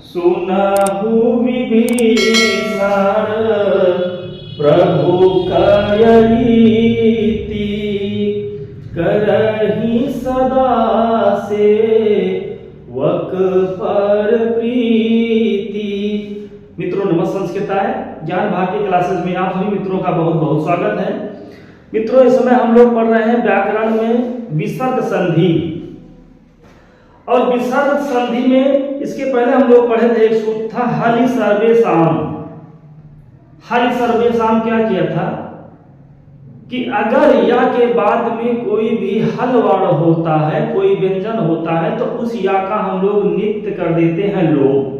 सुनहु विभीषण प्रभु कय रीति, करहि सदा सेवक पर प्रीति। मित्रों नमस्कार, संस्कृताय ज्ञान भारती क्लासेस में आप सभी मित्रों का बहुत बहुत स्वागत है। मित्रों इस समय हम लोग पढ़ रहे हैं व्याकरण में विसर्ग संधि। और विसर्ग संधि में इसके पहले हम लोग पढ़े थे, एक सूत्र था हलि सर्वेषाम। हलि सर्वेषाम क्या किया था कि अगर या के बाद में कोई भी हल वर्ण होता है, कोई व्यंजन होता है, तो उस या का हम लोग नित्य कर देते हैं लोप।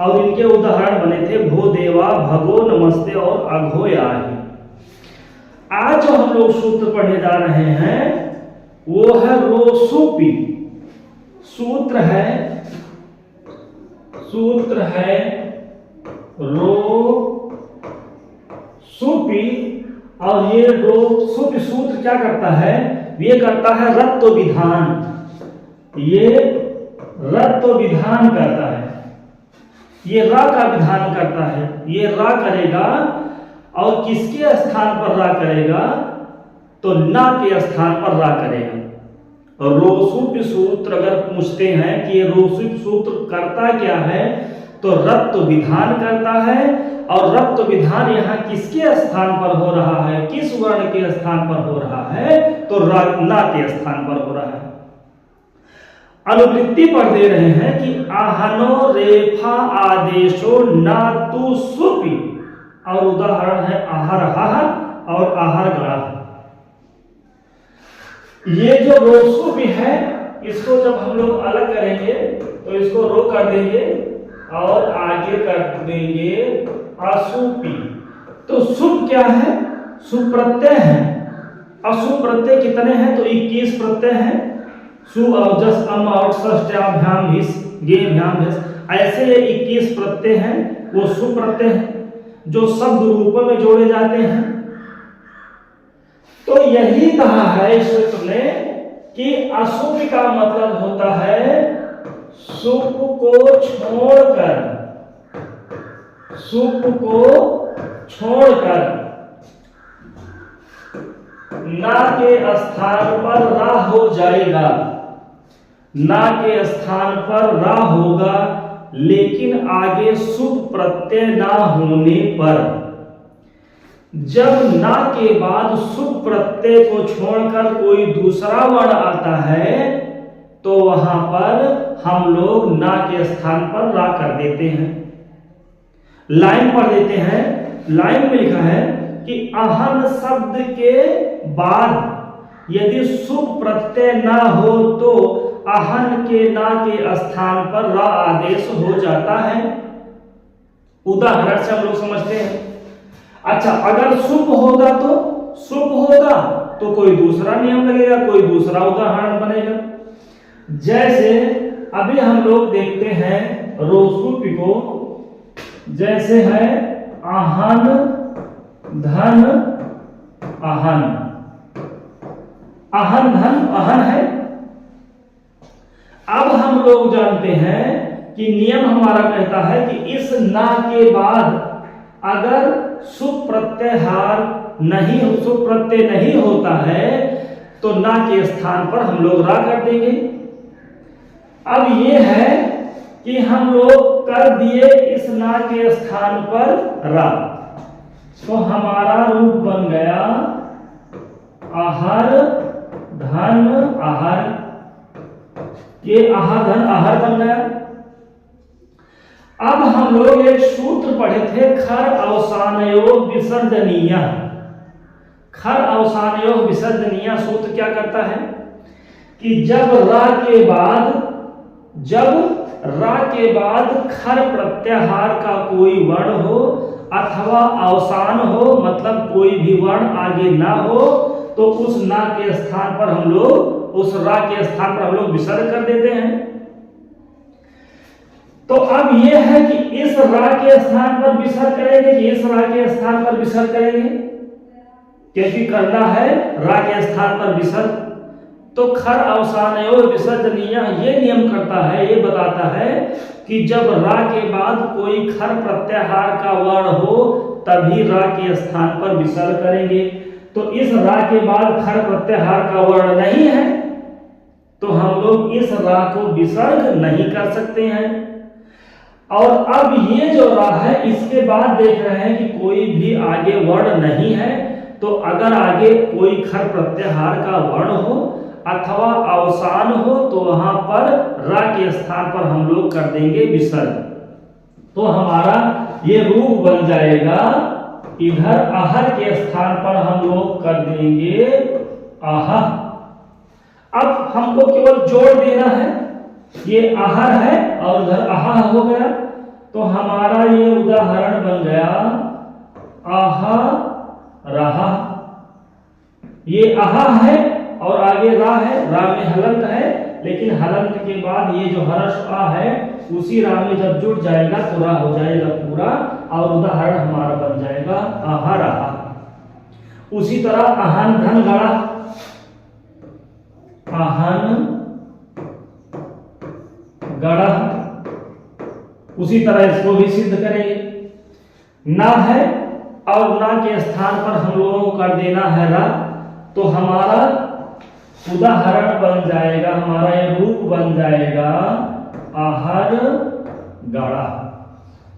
और इनके उदाहरण बने थे भो देवा, भगो, नमस्ते और अघो याहि। आज जो हम लोग सूत्र पढ़ने जा रहे हैं वो है रोसुपी। सूत्र है रो सुपी। और ये रो सुपी सूत्र क्या करता है, ये करता है रत्व विधान। ये रत्व विधान करता है, ये रा का विधान करता है। ये रा करेगा और किसके स्थान पर रा करेगा, तो ना के स्थान पर रा करेगा। रोसुप सूत्र अगर पूछते हैं कि ये रोसुप सूत्र करता क्या है, तो रत्व विधान करता है। और रत्व विधान यहाँ किसके स्थान पर हो रहा है, किस वर्ण के स्थान पर हो रहा है, तो ना के स्थान पर हो रहा है। अनुवृत्ति पर दे रहे हैं कि आहनो रेफा आदेशो ना तु सुपी। और उदाहरण है आहर हह और आहर गणः। ये जो रोसुपी है, इसको जब हम लोग अलग करेंगे तो इसको रो कर देंगे और आगे कर देंगे असुपी। तो सुप क्या है, सुप प्रत्यय है। असुप प्रत्यय कितने हैं, तो 21 प्रत्यय हैं। सु और जस अम और षष्ट्याभ्याम भिस गेभ्याम भिस, ऐसे ये 21 प्रत्यय हैं, वो सुप प्रत्यय हैं जो शब्द रूपों में जोड़े जाते हैं। तो यही कहा है इस सूत्र ने कि अशुभ का मतलब होता है सुप को छोड़कर, सुप को छोड़कर ना के स्थान पर रा हो जाएगा। ना के स्थान पर रा होगा, लेकिन आगे सुप प्रत्यय ना होने पर। जब ना के बाद सुप प्रत्यय को छोड़कर कोई दूसरा वर्ण आता है, तो वहां पर हम लोग ना के स्थान पर रा कर देते हैं। लाइन पढ़ देते हैं। लाइन में लिखा है कि अहन शब्द के बाद यदि सुप प्रत्यय ना हो तो अहन के ना के स्थान पर रा आदेश हो जाता है। उदाहरण से हम लोग समझते हैं। अच्छा, अगर सुप होगा तो सुप होगा तो कोई दूसरा नियम लगेगा, कोई दूसरा उदाहरण बनेगा। जैसे अभी हम लोग देखते हैं रोसुपी को, जैसे है आहन धन आहन। आहन धन आहन है। अब हम लोग जानते हैं कि नियम हमारा कहता है कि इस ना के बाद अगर सुप प्रत्ययहार नहीं, सुप प्रत्यय नहीं होता है, तो ना के स्थान पर हम लोग रा कर देंगे। अब ये है कि हम लोग कर दिए इस ना के स्थान पर रा, तो हमारा रूप बन गया आहर धन आहर। ये आहर धन आहर बन गया। अब हम लोग एक सूत्र पढ़े थे खर अवसानयोग विसर्जनीय। खर अवसानयोग विसर्जनीय सूत्र क्या करता है कि जब रा के बाद खर प्रत्याहार का कोई वर्ण हो अथवा अवसान हो, मतलब कोई भी वर्ण आगे ना हो, तो उस ना के स्थान पर हम लोग, उस रा के स्थान पर हम लोग विसर्ग कर देते हैं। तो अब यह है कि इस रा के स्थान पर विसर्ग करेंगे कि इस रा के स्थान पर विसर्ग करेंगे, क्योंकि करना है रा के स्थान पर विसर्ग। तो खर अवसानयोः विसर्जनीयः ये नियम करता है, ये बताता है कि जब रा के बाद कोई खर प्रत्याहार का वर्ण हो तभी रा के स्थान पर विसर्ग करेंगे। तो इस रा के बाद खर प्रत्याहार का वर्ण नहीं है तो हम लोग इस रा को विसर्ग नहीं कर सकते हैं। और अब ये जो रा है इसके बाद देख रहे हैं कि कोई भी आगे वर्ण नहीं है, तो अगर आगे कोई खर प्रत्याहार का वर्ण हो अथवा अवसान हो तो वहां पर रा के स्थान पर हम लोग कर देंगे विसर्ग। तो हमारा ये रूप बन जाएगा, इधर आहर के स्थान पर हम लोग कर देंगे आहा। अब हमको केवल जोड़ देना है, ये आहर है और उधर आहा हो गया, तो हमारा ये उदाहरण बन गया आहा रहा। ये आहा है और आगे रा है, रा में हलंत है, लेकिन हलंत के बाद ये जो हर्ष आ है उसी रा में जब जुड़ जाएगा तो रा हो जाएगा पूरा और उदाहरण हमारा बन जाएगा आहा रहा। उसी तरह आहन धन गड़ा, आहन गड़ा, उसी तरह इसको भी सिद्ध करेंगे। ना है और ना के स्थान पर हम लोगों को कर देना है रा, तो हमारा उदाहरण बन जाएगा, हमारा ये रूप बन जाएगा आहर गड़ा।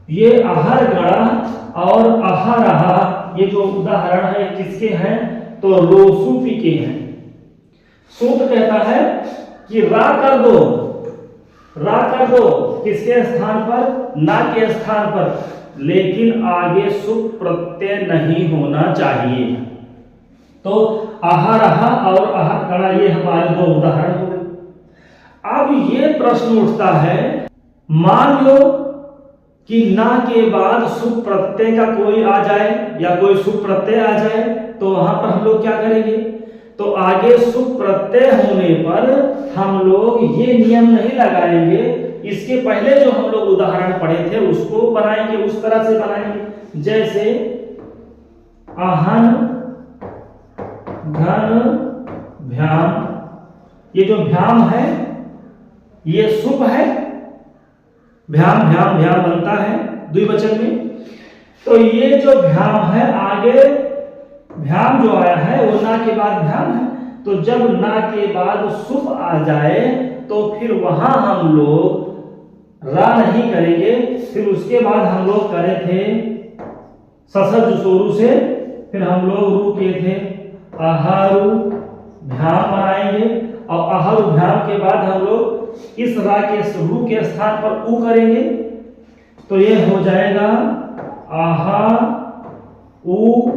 ये आहर गड़ा और आहा रहा ये जो उदाहरण है किसके हैं, तो रोसूपी के हैं। सूत्र कहता है कि रा कर दो, रा कर दो किसके स्थान पर, ना के स्थान पर, लेकिन आगे सुप प्रत्यय नहीं होना चाहिए। तो आहा रहा और आहा कड़ा ये हमारे दो उदाहरण हो गए। अब ये प्रश्न उठता है, मान लो कि ना के बाद सुप प्रत्यय का कोई आ जाए या कोई सुप प्रत्यय आ जाए, तो वहां पर हम लोग क्या करेंगे, तो आगे सुप प्रत्यय होने पर हम लोग ये नियम नहीं लगाएंगे, इसके पहले जो हम लोग उदाहरण पढ़े थे उसको बनाएंगे, उस तरह से बनाएंगे। जैसे आहन धन भ्याम, ये जो भ्याम है ये सुप है, भ्याम भ्याम भ्याम बनता है द्विवचन में। तो ये जो भ्याम है आगे भ्याम जो आया है वो ना के बाद भ्याम है, तो जब ना के बाद सुप आ जाए तो फिर वहां हम लोग रा नहीं करेंगे। फिर उसके बाद हम लोग करे थे ससज सोरू से, फिर हम लोग रू के थे आहारू भ्याम बनाएंगे और आहारू भ्याम के बाद हम लोग इस रा के रू के स्थान पर ऊ करेंगे, तो ये हो जाएगा आहा ऊ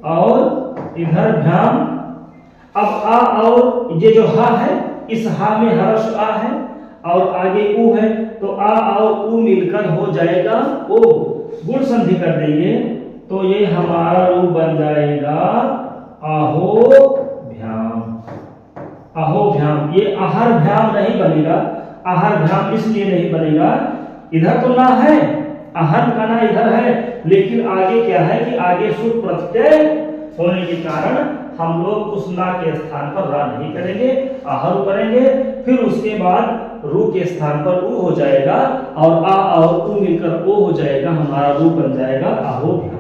और इधर भ्याम। अब आ और ये जो हा है इस हा में हर्ष आ है और आगे ऊ है, तो आ और ऊ मिलकर हो जाएगा ओ, गुण संधि कर देंगे तो ये हमारा रूप बन जाएगा आहो भ्याम। आहो भ्याम, ये आहर भ्याम नहीं बनेगा, आहर भ्याम इसलिए नहीं बनेगा, इधर तो ना है, आहन का ना इधर है, लेकिन आगे क्या है कि आगे सुप प्रत्यय होने के कारण हम लोग उस ना के स्थान पर रा नहीं करेंगे, आहर करेंगे। फिर उसके बाद रू के स्थान पर ऊ हो जाएगा और आ और ऊ मिलकर ओ हो जाएगा, हमारा रू बन जाएगा आहो भ्याम।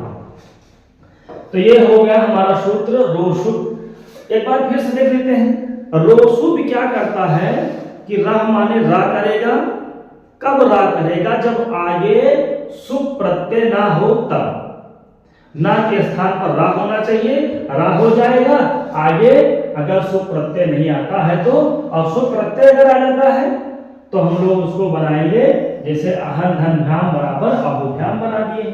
तो ये हो गया हमारा सूत्र रोसुप। एक बार फिर से देख लेते हैं, रोसुप क्या करता है कि रा माने रा करेगा, कब रा करेगा, जब आगे सुप प्रत्यय ना हो तब। ना के स्थान पर रा होना चाहिए, रा हो जाएगा, आगे अगर सुप प्रत्यय नहीं आता है तो, और सुप प्रत्यय अगर आ जाता है तो हम लोग उसको बनाएंगे जैसे आहन धन भ्याम बराबर आहुभ्याम बना दिए।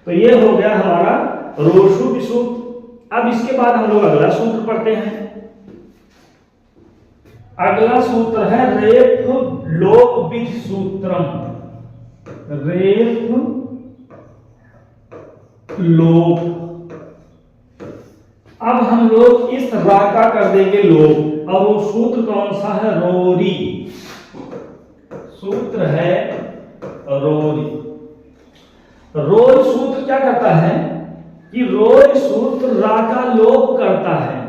तो ये हो गया हमारा रोसुप सूत्र। अब इसके बाद हम लोग अगला सूत्र पढ़ते हैं। अगला सूत्र है रेफ लोप विध सूत्रम। रेफ लोप, अब हम लोग इस रा का कर देंगे लोप, और वो सूत्र कौन सा है, रोरी। सूत्र है रोरी। रोरी सूत्र क्या करता है कि रोरी सूत्र रा का लोप करता है।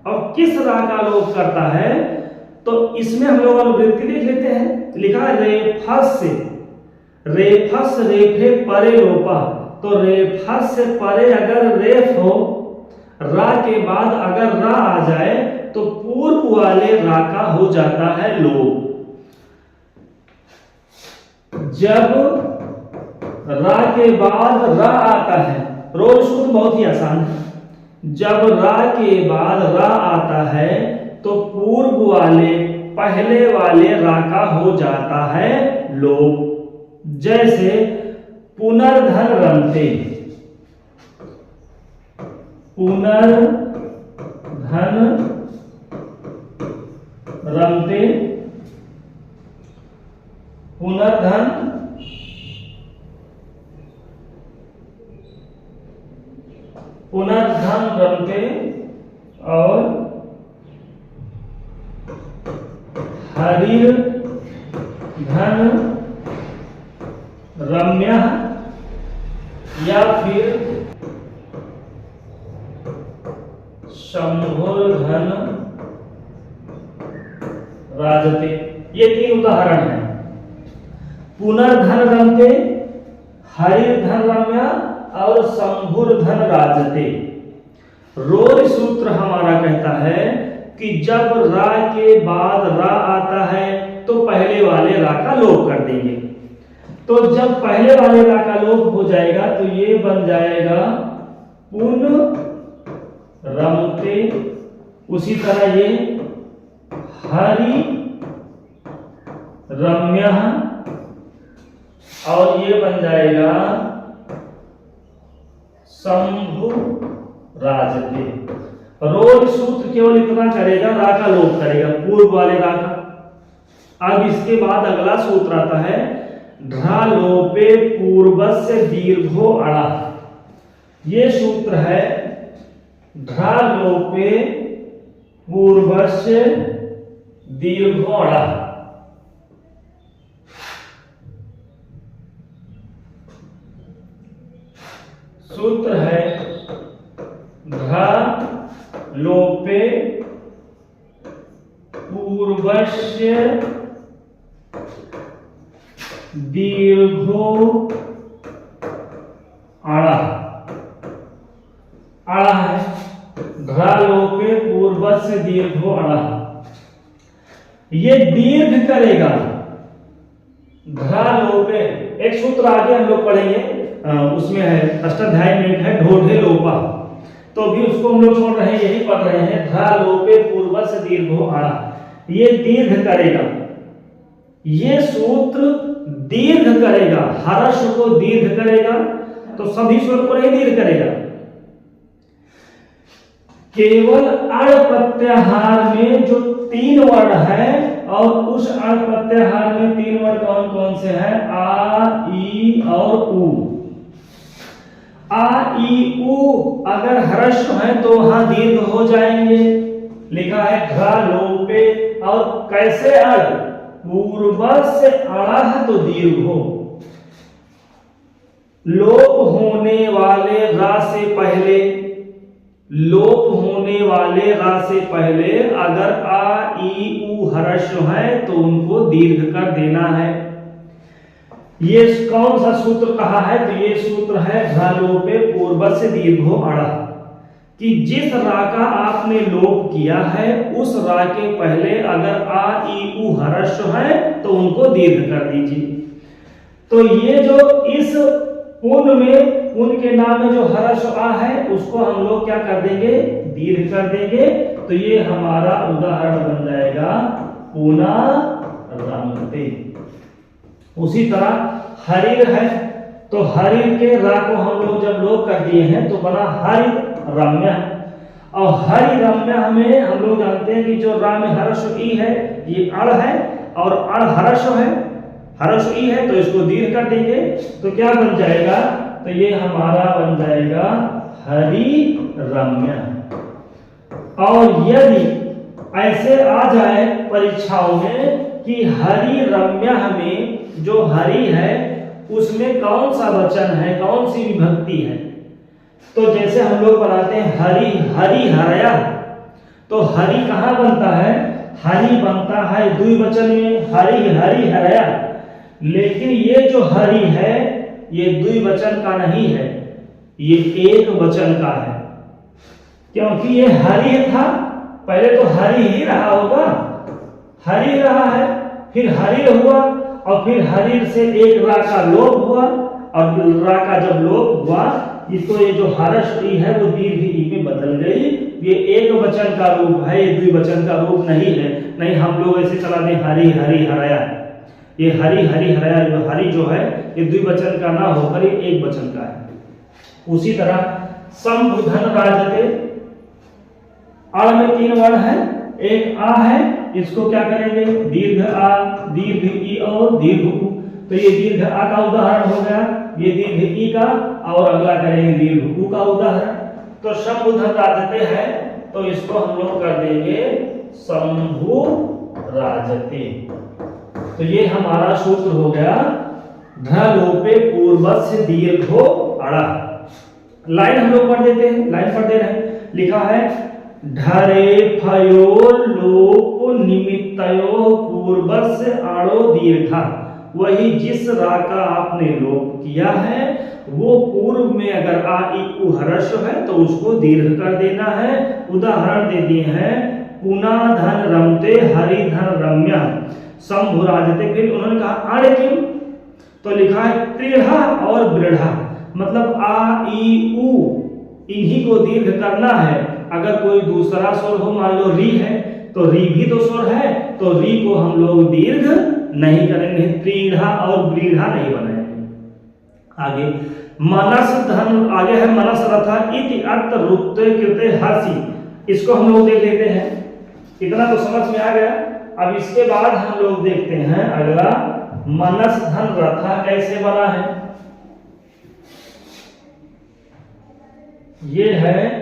और किस रा का लोप करता है, तो इसमें हम लोग अनुवृत्ति देख लेते हैं। लिखा है रेफस से, रेफस रेफे परे लोपा। तो रेफस से परे अगर रेफ हो, रा के बाद अगर रा आ जाए तो पूर्व वाले रा का हो जाता है लोप। जब रा के बाद रा आता है, रोज सूत्र बहुत ही आसान है। जब रा के बाद रा आता है तो पूर्व वाले पहले वाले रा का हो जाता है लोप। जैसे पुनर्धन रमते, पुनर्धन रमते, पुनर्धन पुनर्धन रमते और हरिर धन रम्य या फिर शंभुर्धन राजते। ये 3 उदाहरण हैं। पुनर्धन रमते, हरिर्धन रम्य और शंभुर्धन राजते। रोज सूत्र हमारा कहता है कि जब रा के बाद रा आता है तो पहले वाले रा का लोप कर देंगे। तो जब पहले वाले रा का लोप हो जाएगा तो ये बन जाएगा पुन रमते। उसी तरह ये हरि रम्य और ये बन जाएगा शंभु राजते। रोज सूत्र केवल इतना करेगा, रा का लोप करेगा पूर्व वाले रा का। अब इसके बाद अगला सूत्र आता है ढा लोपे पूर्वस्य दीर्घो अड़ा। ये सूत्र है ढा लोपे पूर्वस्य दीर्घो अड़ा। सूत्र है ढा लोपे पूर्वस्य दीर्घो अड़ा। अड़ा है ढा लोपे पूर्वस्य दीर्घो अड़ा। ये दीर्घ करेगा ढा लोपे। एक सूत्र आगे हम लोग पढ़ेंगे, उसमें है अष्टाध्याय में है ढोढे लोपा, तो भी उसको हम लोग छोड़ रहे हैं, यही पढ़ रहे हैं ढा लोपे पूर्वस्य दीर्घो अड़ा। ये दीर्घ करेगा, ये सूत्र दीर्घ करेगा, हर्ष को दीर्घ करेगा, तो सभी स्वर को नहीं दीर्घ करेगा। केवल अण प्रत्याहार में जो 3 वर्ण है, और उस अण प्रत्याहार में 3 वर्ण कौन कौन से हैं? आ, ई और उ। आ, ई, उ अगर हर्ष है तो वहां दीर्घ हो जाएंगे। लिखा है घ लोपे, और कैसे अण? पूर्वस्य अड़ा है तो दीर्घ हो। लोप होने वाले रा से पहले, लोप होने वाले रा से पहले अगर आ, ई, उ हर्ष है तो उनको दीर्घ कर देना है। ये कौन सा सूत्र कहा है? तो ये सूत्र है घ लोपे पूर्वस्य दीर्घो अड़ा, कि जिस रा का आपने लोप किया है उस रा के पहले अगर आ, ई, उ हर्ष है तो उनको दीर्घ कर दीजिए। तो ये जो इस पुन में, पुन के नाम में जो हर्ष आ है उसको हम लोग क्या कर देंगे? दीर्घ कर देंगे। तो ये हमारा उदाहरण बन जाएगा पुना रमते। उसी तरह हरिर है, तो हरिर के रा को हम लोग जब लोप कर दिए हैं तो बना हरि रम्य। और हरि रम्य में हम लोग जानते हैं कि जो रा में हर्ष ई है ये अड़ है, और अड़ हर्ष है, हर्ष ई है, तो इसको दीर्घ कर देंगे। तो क्या बन जाएगा? तो ये हमारा बन जाएगा हरि रम्य। और यदि ऐसे आ जाए परीक्षाओं में कि हरि रम्य में जो हरि है उसमें कौन सा वचन है, कौन सी विभक्ति है, तो जैसे हम लोग बनाते हैं हरि हरि हरया, तो हरि कहां बनता है? हरि बनता है द्विवचन में, हरि हरि हरया, लेकिन ये जो हरि है ये द्विवचन का नहीं है, ये एक वचन का है, क्योंकि ये हरि था, पहले तो हरि ही रहा होगा, हरि रहा है, फिर हरि हुआ और फिर हरि से एक रा का लोप हुआ, और रा का जब लोप हुआ इसको ये जो हर्ष ई है वो दीर्घ ई में बदल गई। ये एक वचन का रूप है, ये द्विवचन का रूप नहीं है। नहीं हम लोग ऐसे चला दें हरि हरि हरया, ये हरि हरि हरया जो हरि जो है ये द्विवचन का ना होकर ये एक वचन का है। उसी तरह संबुधन राजते, अड़ में 3 वर्ण है, एक आ है, इसको क्या करेंगे दीर्घ आ, दीर्घ ई और दीर्घ उ, तो ये दीर्घ आ का उदाहरण हो गया, ये दीर्घ ई का, और अगला करेंगे दीर्घ उ का उदाहरण। तो संबुधन राजते है तो इसको हम लोग कर देंगे शंभु राजते। तो ये हमारा सूत्र हो गया ध लोपे पूर्वस्य दीर्घो अड़ा। लाइन हम लोग पढ़ देते हैं, लाइन पढ़ दे रहे हैं, लिखा है ढरे फयो लोप निमित्तयो पूर्वस्य अड़ो दीर्घा, वही जिस रा का आपने लोप किया है वो पूर्व में अगर आ ई उ हर्ष है तो उसको दीर्घ कर देना है। उदाहरण दे दिए हैं पुना धन रमते हरि धन रम्या शंभु राजते। फिर उन्होंने कहा अड़ किम, तो लिखा है त्रीढ़ा और बृढ़ा, मतलब आ ई उ इन्हीं को दीर्घ करना है। अगर कोई दूसरा स्वर हो, मान लो री है तो री भी तो स्वर है, तो री को हम लोग दीर्घ नहीं करेंगे, त्रीढ़ा और ब्रीढ़ा नहीं बनाएंगे। आगे मनस धन, आगे है मनस रथा इति अर्थ रुत्ते कृते हसी, इसको हम लोग देख लेते हैं, इतना तो समझ में आ गया। अब इसके बाद हम लोग देखते हैं अगला मनस धन रथा कैसे बना है। ये है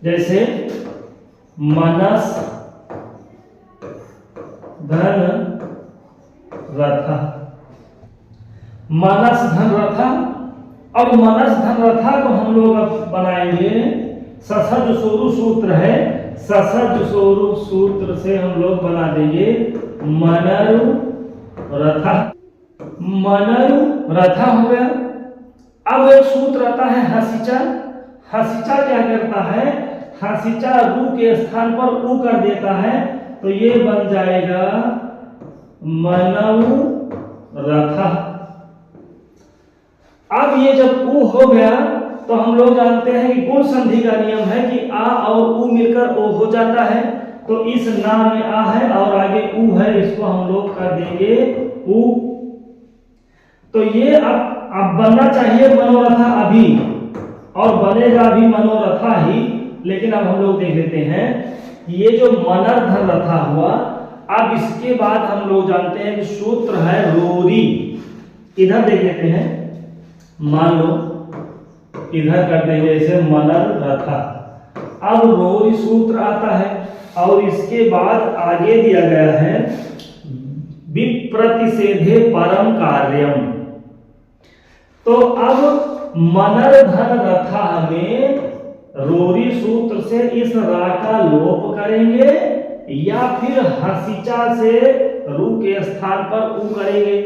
जैसे मनस धन रथा, मनस धन रथा, और मनस धन रथा को हम लोग अब बनाएंगे ससज सोरु सूत्र है, ससज सोरु सूत्र से हम लोग बना देंगे मनरु रथा, मनरु रथा हो गया। अब एक सूत्र आता है हसीचा, हसीचा क्या करता है, हसीचा रू के स्थान पर उ कर देता है, तो ये बन जाएगा मनऊ रथा। अब ये जब उ हो गया तो हम लोग जानते हैं कि गुण संधि का नियम है कि आ और उ मिलकर ओ हो जाता है, तो इस ना में आ है और आगे उ है, इसको हम लोग कर देंगे उ। तो ये अब बनना चाहिए मनोरथा अभी, और बनेगा भी मनोरथा ही, लेकिन अब हम लोग देख लेते हैं ये जो मनर धन रथा हुआ। अब इसके बाद हम लोग जानते हैं कि सूत्र है रोरी, इधर देख लेते हैं, मान लो इधर कर देंगे इसे मनर रथा। अब रोरी सूत्र आता है और इसके बाद आगे दिया गया है विप्रतिषेधे परम कार्यम। तो अब मनर धन रथा में रोरी सूत्र से इस रा का लोप करेंगे या फिर हसीचा से रू के स्थान पर उ करेंगे।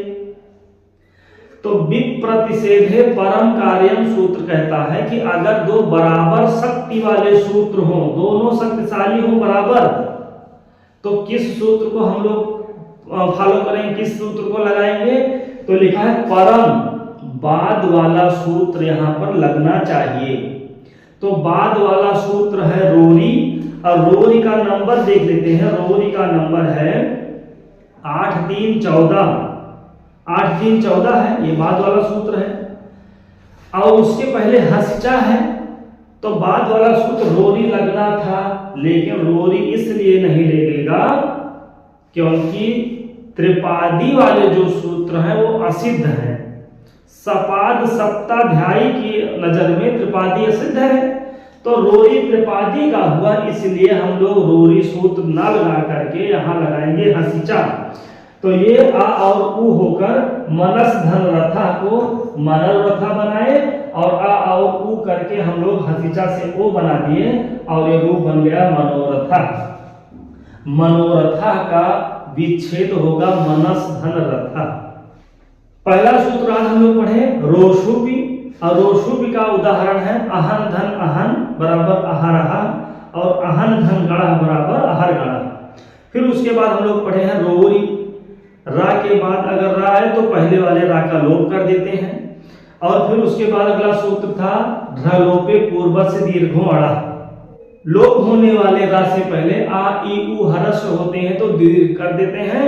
तो विप्रतिषेधे परम कार्यम सूत्र कहता है कि अगर दो बराबर शक्ति वाले सूत्र हों, दोनों शक्तिशाली हों बराबर, तो किस सूत्र को हम लोग फॉलो करेंगे, किस सूत्र को लगाएंगे। तो लिखा है परम, बाद वाला सूत्र यहां पर लगना चाहिए। तो बाद वाला सूत्र है रोरी, और रोरी का नंबर देख लेते हैं, रोरी का नंबर है 8 3 14, 8 3 14 है, ये बाद वाला सूत्र है। और उसके पहले हसीचा है, तो बाद वाला सूत्र रोरी लगना था, लेकिन रोरी इसलिए नहीं लगेगा क्योंकि त्रिपादी वाले जो सूत्र हैं वो असिद्ध हैं। सपाद सप्ताध्यायी की नजर में त्रिपादी असिद्ध है, तो रोरी त्रिपादी का हुआ, इसलिए हम लोग रोरी सूत्र न लगा करके यहां लगाएंगे हसीचा। तो ये आ और उ होकर मनस धन रथा को मनर रथा बनाए, और आ और उ करके हम लोग हसीचा से ओ बना दिए, और ये रूप बन गया मनोरथा। मनोरथा का विच्छेद होगा मनस धन रथा। पहला सूत्र आज हम लोग पढ़े रोषुपी, और रोषुपी का उदाहरण है अहन धन अहन बराबर अहरहा और अहन धन गणा बराबर अहर गणा। फिर उसके बाद हम लोग पढ़े हैं रोरी, रा के बाद अगर रा है तो पहले वाले रा का लोप कर देते हैं। और फिर उसके बाद अगला सूत्र था ढलोपे पूर्व से दीर्घो अड़ा, लोप होने वाले रा से पहले आ ई उ हर्ष होते हैं तो दीर्घ कर देते हैं।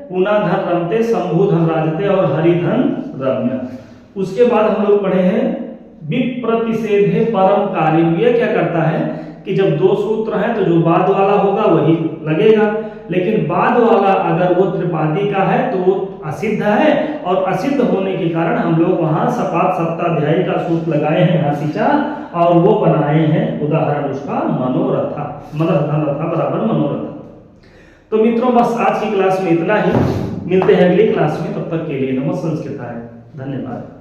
पुना धन रमते, शंभु धन राजते और हरिधन रम्य। उसके बाद हम लोग पढ़े हैं विप्रतिषेधे परम कार्य। ये क्या करता है कि जब दो सूत्र हैं तो जो बाद वाला होगा वही लगेगा, लेकिन बाद वाला अगर वो त्रिपादी का है तो वो असिद्ध है, और असिद्ध होने के कारण हम लोग वहां सपात सप्ताध्यायी का सूत्र लगाए हैं हासिचा, और वो बनाए हैं उदाहरण उसका मनोरथा, मनोरथा रथा बराबर मनोरथा। तो मित्रों बस आज की क्लास में इतना ही, मिलते हैं अगली क्लास में, तब तक के लिए नमः संस्कृताय, धन्यवाद।